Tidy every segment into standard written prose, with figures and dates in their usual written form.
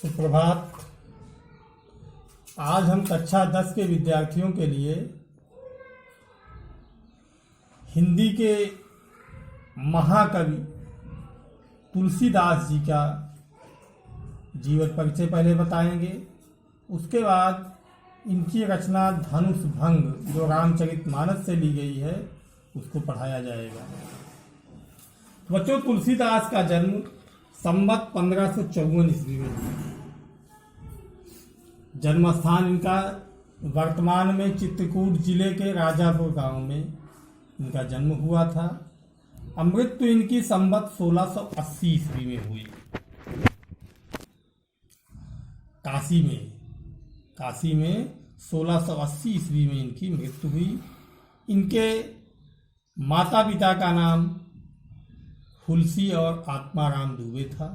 सुप्रभात। आज हम कक्षा 10 के विद्यार्थियों के लिए हिंदी के महाकवि तुलसीदास जी का जीवन परिचय पहले बताएंगे। उसके बाद इनकी रचना धनुष भंग जो रामचरितमानस से ली गई है उसको पढ़ाया जाएगा। बच्चों, तुलसीदास का जन्म संवत 1554 ईस्वी में हुआ। जन्म स्थान इनका वर्तमान में चित्रकूट जिले के राजापुर गांव में इनका जन्म हुआ था। मृत्यु इनकी संवत 1680 ईस्वी में हुई। काशी में 1680 ईस्वी में इनकी मृत्यु हुई। इनके माता पिता का नाम तुलसी और आत्माराम दुबे था।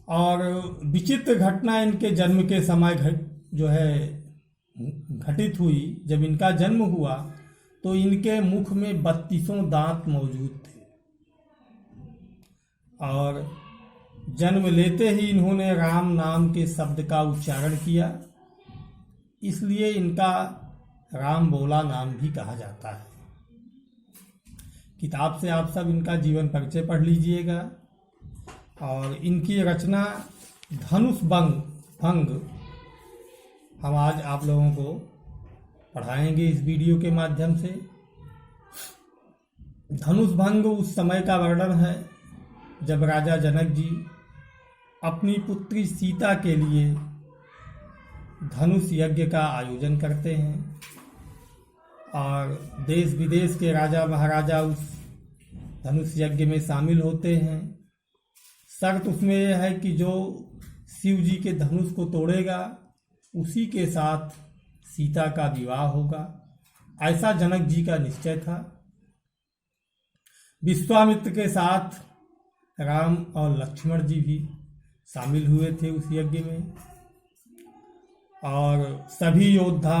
और विचित्र घटना इनके जन्म के समय घटित हुई। जब इनका जन्म हुआ तो इनके मुख में 32 दांत मौजूद थे और जन्म लेते ही इन्होंने राम नाम के शब्द का उच्चारण किया, इसलिए इनका राम बोला नाम भी कहा जाता है। किताब से आप सब इनका जीवन परिचय पढ़ लीजिएगा। और इनकी रचना धनुष भंग हम आज आप लोगों को पढ़ाएंगे इस वीडियो के माध्यम से। धनुष भंग उस समय का वर्णन है जब राजा जनक जी अपनी पुत्री सीता के लिए धनुष यज्ञ का आयोजन करते हैं और देश विदेश के राजा महाराजा उस धनुष यज्ञ में शामिल होते हैं। शर्त उसमें यह है कि जो शिव जी के धनुष को तोड़ेगा उसी के साथ सीता का विवाह होगा, ऐसा जनक जी का निश्चय था। विश्वामित्र के साथ राम और लक्ष्मण जी भी शामिल हुए थे उस यज्ञ में और सभी योद्धा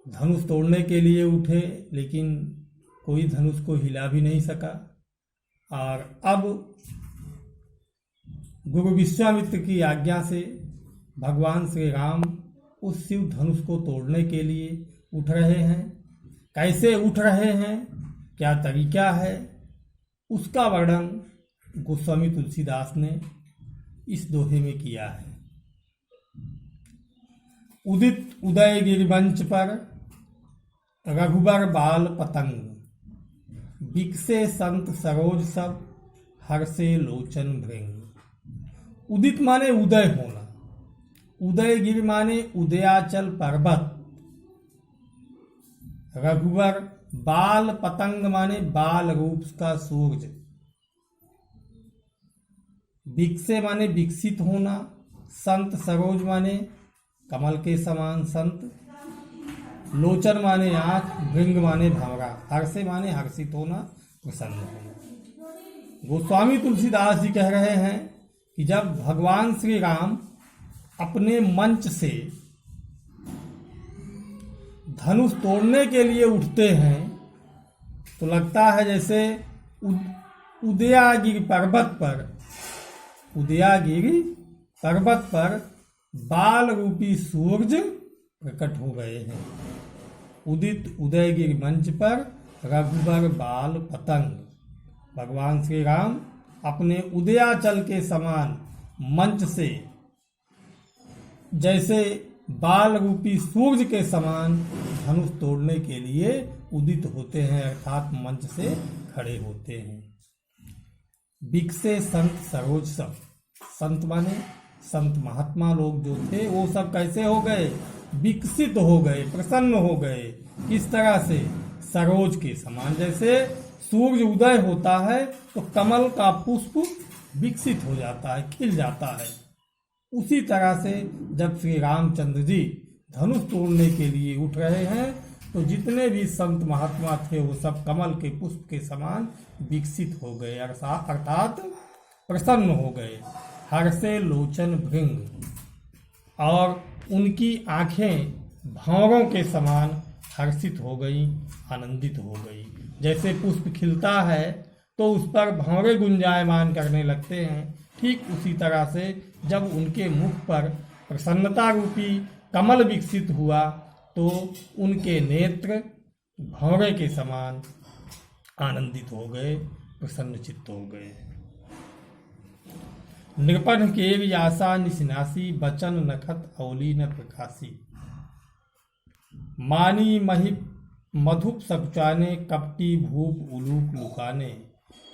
धनुष तोड़ने के लिए उठे, लेकिन कोई धनुष को हिला भी नहीं सका। और अब गुरु विश्वामित्र की आज्ञा से भगवान श्री राम उस शिव धनुष को तोड़ने के लिए उठ रहे हैं। कैसे उठ रहे हैं, क्या तरीका है, उसका वर्णन गोस्वामी तुलसीदास ने इस दोहे में किया है। उदित उदय गिरिवंच पर रघुबर बाल पतंग, बिकसे संत सरोज सब, हर्षे लोचन भृंग। उदित माने उदय होना, उदयगिरि माने उदयाचल पर्वत, रघुबर बाल पतंग माने बाल रूप का सूरज, बिकसे माने विकसित होना, संत सरोज माने कमल के समान संत, लोचन माने आंख, भृंग माने भंवरा, हर्षे माने हर्षित होना, प्रसन्न होना। गोस्वामी तुलसीदास जी कह रहे हैं कि जब भगवान श्री राम अपने मंच से धनुष तोड़ने के लिए उठते हैं तो लगता है जैसे उदयागिरि पर्वत पर बाल रूपी सूरज प्रकट हो गए हैं। उदित उदयगिरि मंच पर रघुबर बाल पतंग, भगवान श्री राम अपने उदयाचल के समान मंच से जैसे बाल रूपी सूरज के समान धनुष तोड़ने के लिए उदित होते हैं, अर्थात मंच से खड़े होते हैं। बिकसे संत सरोज सब, संत माने संत महात्मा लोग जो थे वो सब कैसे हो गए, विकसित हो गए, प्रसन्न हो गए। किस तरह से, सरोज के समान, जैसे सूरज उदय होता है तो कमल का पुष्प विकसित हो जाता है, खिल जाता है। उसी तरह से जब श्री रामचंद्र जी धनुष तोड़ने के लिए उठ रहे हैं तो जितने भी संत महात्मा थे वो सब कमल के पुष्प के समान विकसित हो गए, अर्थात प्रसन्न हो गए। हर्षे लोचन भृंग, और उनकी आंखें भंवरों के समान हर्षित हो गई, आनंदित हो गई। जैसे पुष्प खिलता है तो उस पर भौरे गुंजायमान करने लगते हैं। ठीक उसी तरह से जब उनके मुख पर प्रसन्नता रूपी कमल विकसित हुआ तो उनके नेत्र भौरे के समान आनंदित हो गए, प्रसन्नचित्त हो गए। नृपन केव आशा निशिनासी, बचन नखत अवली न प्रकाशी। मानी मही मधुप सकुचाने, कपटी भूप उलूक लुकाने।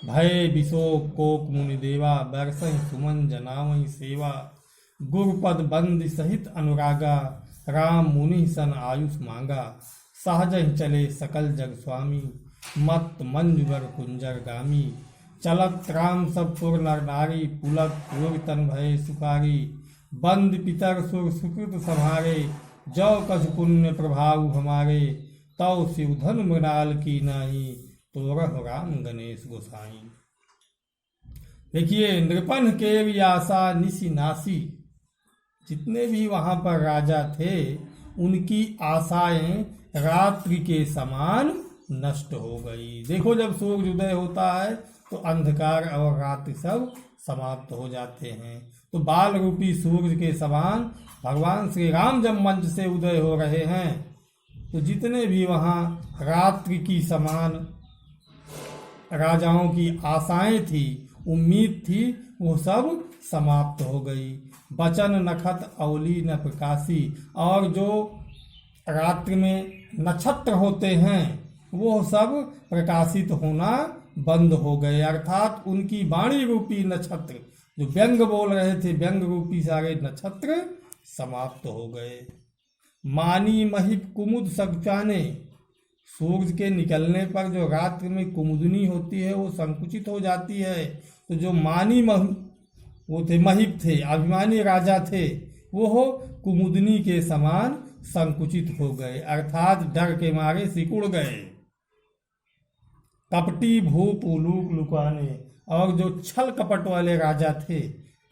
भय विशोक कोक मुनिदेवा, बरसहि सुमन जनावहि सेवा। गुरुपद बंद सहित अनुरागा, राम मुनि सन आयुष मांगा। सहज चले सकल जग स्वामी, मत मंजुगर कुंजर गामी। चलत राम सब पुर नर नारी, पुलक पूर्व तन भय सुखारी। बंद पितर सुर सुकृत संहारे, जौ कछ पुण्य प्रभाव हमारे। तौ शिवधन मृणाल की नाही, तोरह राम गणेश गोसाई। देखिए, नृपन के व्यासा निशि नासी, जितने भी वहां पर राजा थे उनकी आशाएं रात्रि के समान नष्ट हो गई। देखो, जब सूर्य उदय होता है तो अंधकार और रात्रि सब समाप्त हो जाते हैं। तो बाल रूपी सूर्य के समान भगवान श्री राम जब मंच से उदय हो रहे हैं तो जितने भी वहाँ रात्रि की समान राजाओं की आशाएं थी, उम्मीद थी, वो सब समाप्त हो गई। बचन नखत अवली न प्रकाशी, और जो रात्रि में नक्षत्र होते हैं वो सब प्रकाशित होना बंद हो गए। अर्थात उनकी वाणी रूपी नक्षत्र जो व्यंग बोल रहे थे, व्यंग रूपी सारे नक्षत्र समाप्त हो गए। मानी महिप कुमुद सकुचाने, सूरज के निकलने पर जो रात्रि में कुमुदनी होती है वो संकुचित हो जाती है। तो जो मानी वो थे, महिप थे, अभिमानी राजा थे, वो कुमुदनी के समान संकुचित हो गए, अर्थात डर के मारे सिकुड़ गए। कपटी भूप उलूक लुकाने, और जो छल कपट वाले राजा थे,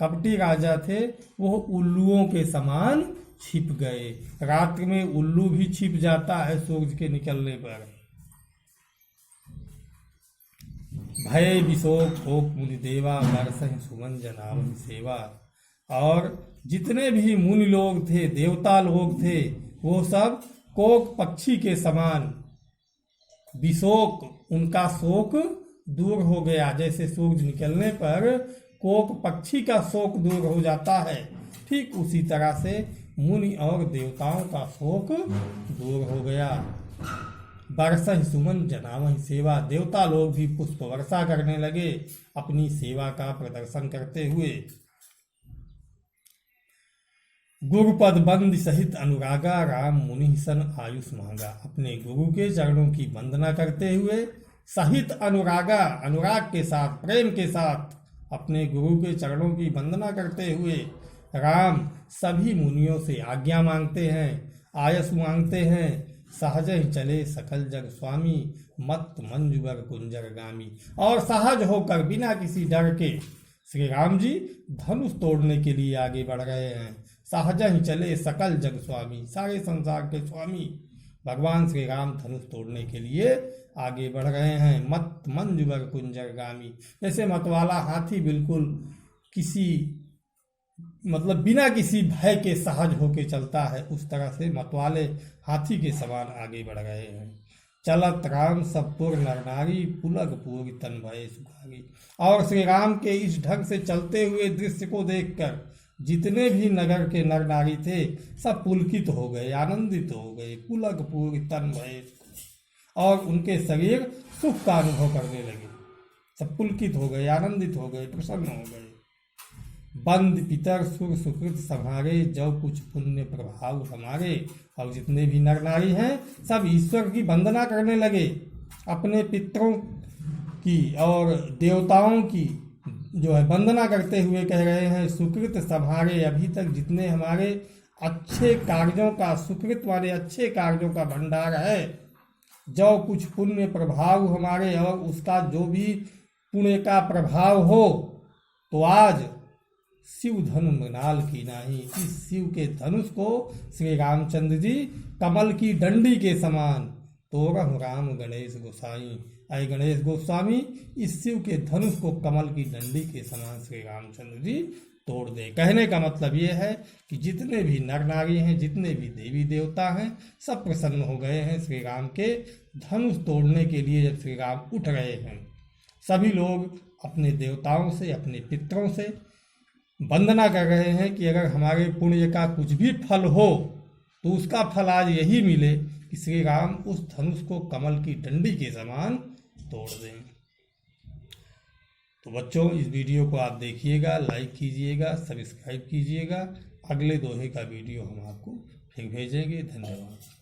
कपटी राजा थे, वो उल्लुओं के समान छिप गए। रात्रि में उल्लू भी छिप जाता है सूरज के निकलने पर। भय विशोक भोक मुनि देवा, बरसहि सुमन जनावहि सेवा। और जितने भी मुनि लोग थे, देवता लोग थे, वो सब कोक पक्षी के समान विशोक, उनका शोक दूर हो गया। जैसे सूरज निकलने पर कोक पक्षी का शोक दूर हो जाता है, ठीक उसी तरह से मुनि और देवताओं का शोक दूर हो गया। बरसहि सुमन जनावहि सेवा, देवता लोग भी पुष्प वर्षा करने लगे अपनी सेवा का प्रदर्शन करते हुए। गुरुपद बंद सहित अनुरागा, राम मुनि सन आयुष मांगा। अपने गुरु के चरणों की वंदना करते हुए सहित अनुरागा, अनुराग के साथ, प्रेम के साथ अपने गुरु के चरणों की वंदना करते हुए राम सभी मुनियों से आज्ञा मांगते हैं, आयस मांगते हैं। सहज ही चले सकल जग स्वामी, मत मंजुगर कुंजर गामी। और सहज होकर बिना किसी डर के श्री राम जी धनुष तोड़ने के लिए आगे बढ़ रहे हैं। सहज ही चले सकल जग स्वामी, सारे संसार के स्वामी भगवान श्री राम धनुष तोड़ने के लिए आगे बढ़ रहे हैं। मत मंजुगर कुंजर गामी, जैसे मतवाला हाथी बिल्कुल किसी बिना किसी भय के सहज होके चलता है, उस तरह से मतवाले हाथी के समान आगे बढ़ रहे हैं। चलत राम सब पुर नर नारी, पुलक पूरी तन भय सुखारी। और श्री राम के इस ढंग से चलते हुए दृश्य को देखकर जितने भी नगर के नर नारी थे सब पुलकित हो गए, आनंदित हो गए। पुलक पूरी तन भय, और उनके शरीर सुख का अनुभव करने लगे, सब पुलकित हो गए, आनंदित हो गए, प्रसन्न हो गए। बंद पितर सुर सुकृत संहारे, जो कुछ पुण्य प्रभाव हमारे। और जितने भी नर नारी हैं सब ईश्वर की वंदना करने लगे, अपने पितरों की और देवताओं की जो है वंदना करते हुए कह रहे हैं, सुकृत संहारे, अभी तक जितने हमारे अच्छे कार्यों का, सुकृत वाले अच्छे कार्यों का भंडार है, जो कुछ पुण्य प्रभाव हमारे, और उसका जो भी पुण्य का प्रभाव हो, तो आज शिव धनु मृणाल की नाही, इस शिव के धनुष को श्री रामचंद्र जी कमल की डंडी के समान तोरह राम गणेश गोसाई, अय गणेश गोस्वामी, इस शिव के धनुष को कमल की डंडी के समान श्री रामचंद्र जी तोड़ दे। कहने का मतलब ये है कि जितने भी नर नारी हैं, जितने भी देवी देवता हैं, सब प्रसन्न हो गए हैं श्री राम के धनुष तोड़ने के लिए। जब श्री राम उठ रहे हैं, सभी लोग अपने देवताओं से, अपने पितरों से वंदना कर रहे हैं कि अगर हमारे पुण्य का कुछ भी फल हो तो उसका फल आज यही मिले कि श्री राम उस धनुष को कमल की डंडी के समान तोड़ दें। तो बच्चों, इस वीडियो को आप देखिएगा, लाइक कीजिएगा, सब्सक्राइब कीजिएगा। अगले दोहे का वीडियो हम आपको फिर भेजेंगे। धन्यवाद।